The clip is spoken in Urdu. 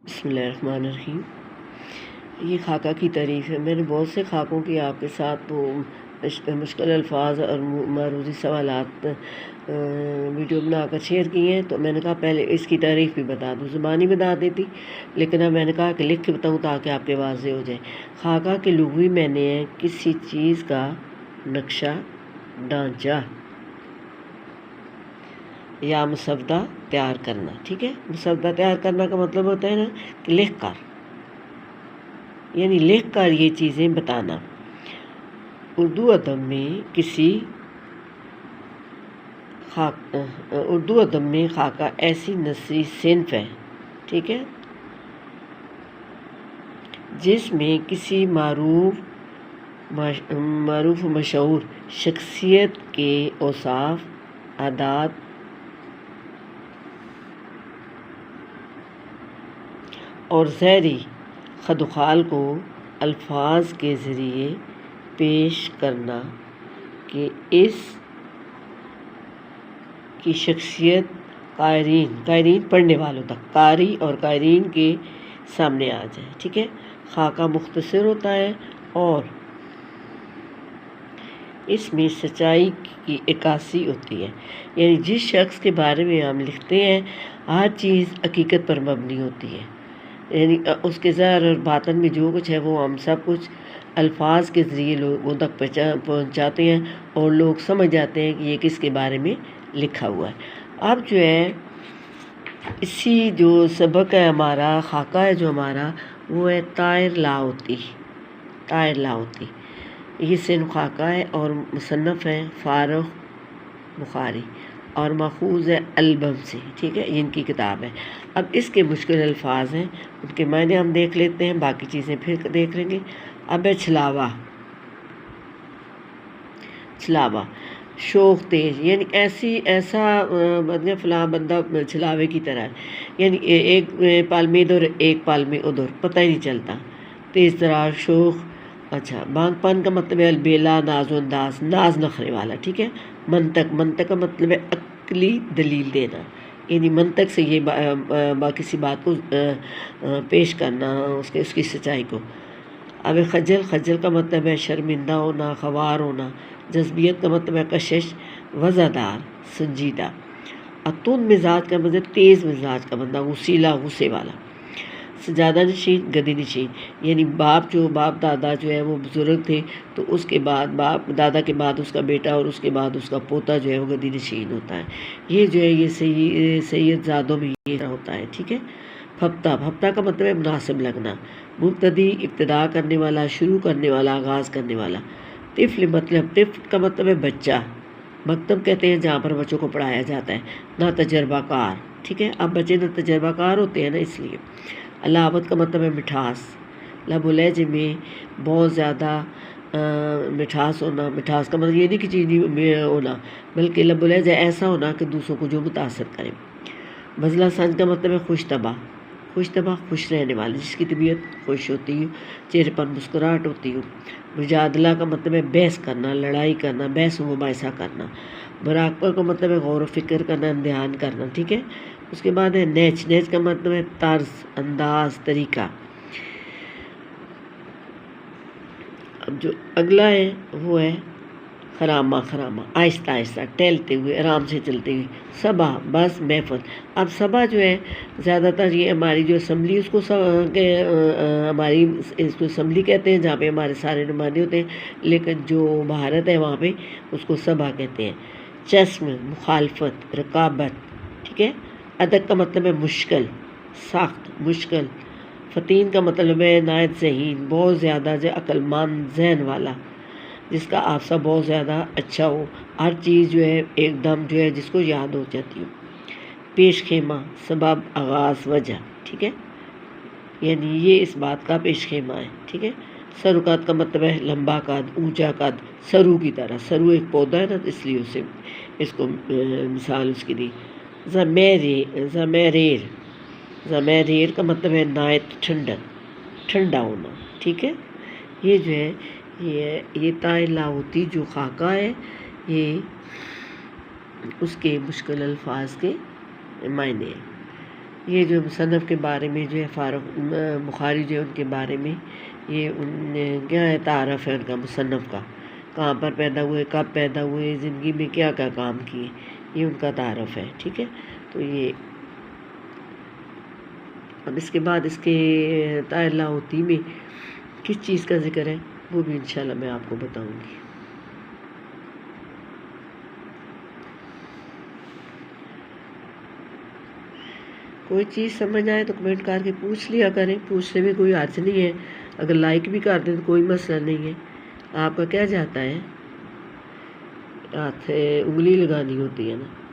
بسم اللہ الرحمن الرحیم۔ یہ خاکہ کی تعریف ہے۔ میں نے بہت سے خاکوں کی آپ کے ساتھ مشکل الفاظ اور معروضی سوالات ویڈیو بنا کر شیئر کیے ہیں، تو میں نے کہا پہلے اس کی تعریف بھی بتا دوں، زبانی بتا دیتی، لیکن اب میں نے کہا کہ لکھ کے بتاؤں تاکہ آپ کے واضح ہو جائے۔ خاکہ کے لغوی معنی ہے کسی چیز کا نقشہ، ڈھانچہ یا مسودہ تیار کرنا۔ ٹھیک ہے، مسودہ تیار کرنا کا مطلب ہوتا ہے نا کہ لکھ کر، یعنی لکھ کر یہ چیزیں بتانا۔ اردو ادب میں خاکہ ایسی نثری صنف ہے، ٹھیک ہے، جس میں کسی معروف و مشہور شخصیت کے اوصاف، عادات اور ظاہری خد و خال کو الفاظ کے ذریعے پیش کرنا کہ اس کی شخصیت قارئین پڑھنے والوں تک، قاری اور قارئین کے سامنے آ جائے۔ ٹھیک ہے، خاکہ مختصر ہوتا ہے اور اس میں سچائی کی عکاسی ہوتی ہے، یعنی جس شخص کے بارے میں ہم لکھتے ہیں ہر چیز حقیقت پر مبنی ہوتی ہے، یعنی اس کے ظاہر اور باطن میں جو کچھ ہے وہ ہم سب کچھ الفاظ کے ذریعے لوگوں تک پہنچاتے ہیں اور لوگ سمجھ جاتے ہیں کہ یہ کس کے بارے میں لکھا ہوا ہے۔ اب جو ہے اسی جو سبق ہے ہمارا، خاکہ ہے جو ہمارا، وہ ہے طاہر لاہوتی۔ یہ صنف خاکہ ہے اور مصنف ہے فارغ بخاری اور ماخوذ ہے البم سے۔ ٹھیک ہے، یہ ان کی کتاب ہے۔ اب اس کے مشکل الفاظ ہیں، ان کے معنی ہم دیکھ لیتے ہیں، باقی چیزیں پھر دیکھ لیں گے۔ اب ہے چھلاوا، شوخ تیز، یعنی ایسا مطلب فلاں بندہ چھلاوے کی طرح ہے، یعنی ایک پال میں ادھر ایک پال میں ادھر، پتہ ہی نہیں چلتا۔ تیز ترار، شوخ۔ اچھا، بانگ پن کا مطلب ہے البیلا، ناز و انداز، ناز نخرے والا۔ ٹھیک ہے، منطق کا مطلب ہے عقلی دلیل دینا، یعنی منطق سے یہ کسی بات کو پیش کرنا، اس کی سچائی کو۔ اب خجل کا مطلب ہے شرمندہ ہونا، خوار ہونا۔ جذبیت کا مطلب ہے کشش، وزادار، سنجیدہ۔ تند مزاج کا مطلب تیز مزاج کا بندہ، غصیلا، غصے والا۔ سجادہ نشین، گدی نشین، یعنی باپ دادا جو ہے وہ بزرگ تھے، تو اس کے بعد دادا کے بعد اس کا بیٹا اور اس کے بعد اس کا پوتا جو ہے وہ گدی نشین ہوتا ہے۔ یہ جو ہے یہ سید زادوں میں یہ ہوتا ہے۔ ٹھیک ہے، پھپتا کا مطلب ہے مناسب لگنا۔ مبتدی، ابتدا کرنے والا، شروع کرنے والا، آغاز کرنے والا۔ طفل کا مطلب ہے بچہ، مکتب کہتے ہیں جہاں پر بچوں کو پڑھایا جاتا ہے۔ نا تجربہ کار، ٹھیک ہے، اب بچے نا تجربہ کار ہوتے ہیں نا، اس لیے۔ علاوت کا مطلب ہے مٹھاس، لب و لہجے میں بہت زیادہ مٹھاس ہونا۔ مٹھاس کا مطلب یہ نہیں کہ چینی ہونا، بلکہ لب و لہجہ ایسا ہونا کہ دوسروں کو جو متاثر کرے۔ بزلہ سنج کا مطلب ہے خوش طبع، خوش رہنے والے، جس کی طبیعت خوش ہوتی ہے، چہرے پر مسکراہٹ ہوتی ہے۔ مجادلہ کا مطلب ہے بحث کرنا، لڑائی کرنا، بحث و مباحثہ کرنا۔ مراقبہ کا مطلب ہے غور و فکر کرنا، دھیان کرنا۔ ٹھیک ہے، اس کے بعد ہے نیچ کا مطلب ہے طرز، انداز، طریقہ۔ اب جو اگلا ہے وہ ہے خرامہ، آہستہ ٹہلتے ہوئے، آرام سے چلتے ہوئے۔ سبھا، بس، محفل۔ اب سبھا جو ہے زیادہ تر یہ ہماری جو اسمبلی، اس کو اسمبلی کہتے ہیں، جہاں پہ ہمارے سارے نمائندے ہوتے ہیں، لیکن جو بھارت ہے وہاں پہ اس کو سبھا کہتے ہیں۔ چشم، مخالفت، رقابت۔ ٹھیک ہے، ادک کا مطلب ہے مشکل، سخت، مشکل۔ فتین کا مطلب ہے نہایت ذہین، بہت زیادہ عقل مند ذہن والا، جس کا حافظہ بہت زیادہ اچھا ہو، ہر چیز جو ہے ایک دم جو ہے جس کو یاد ہو جاتی ہو۔ پیش خیمہ، سبب، آغاز، وجہ۔ ٹھیک ہے، یعنی یہ اس بات کا پیش خیمہ ہے۔ ٹھیک ہے، سروقات کا مطلب ہے لمبا قد، اونچا قد، سرو کی طرح۔ سرو ایک پودا ہے نا، اس لیے اس کو مثال اس کی دی۔ زمیریر کا مطلب ہے نہایت ٹھنڈا ہونا۔ ٹھیک ہے، یہ جو ہے یہ طاہر لاہوتی جو خاکہ ہے، یہ اس کے مشکل الفاظ کے معنی ہیں۔ یہ جو مصنف کے بارے میں جو ہے بخاری جو ہے ان کے بارے میں یہ کیا ہے، تعارف ہے ان کا مصنف کا، کہاں پر پیدا ہوئے، کب پیدا ہوئے، زندگی میں کیا کیا کام کیے، یہ ان کا تعارف ہے، ٹھیک ہے۔ تو یہ اب اس کے بعد اس کے طاہر لاہوتی میں کس چیز کا ذکر ہے وہ بھی انشاءاللہ میں آپ کو بتاؤں گی۔ کوئی چیز سمجھ آئے تو کمنٹ کر کے پوچھ لیا کریں، پوچھنے میں کوئی حرج نہیں ہے، اگر لائک بھی کر دیں تو کوئی مسئلہ نہیں ہے۔ آپ کا کیا جاتا ہے، ہاتھ انگلی لگانی ہوتی ہے نا۔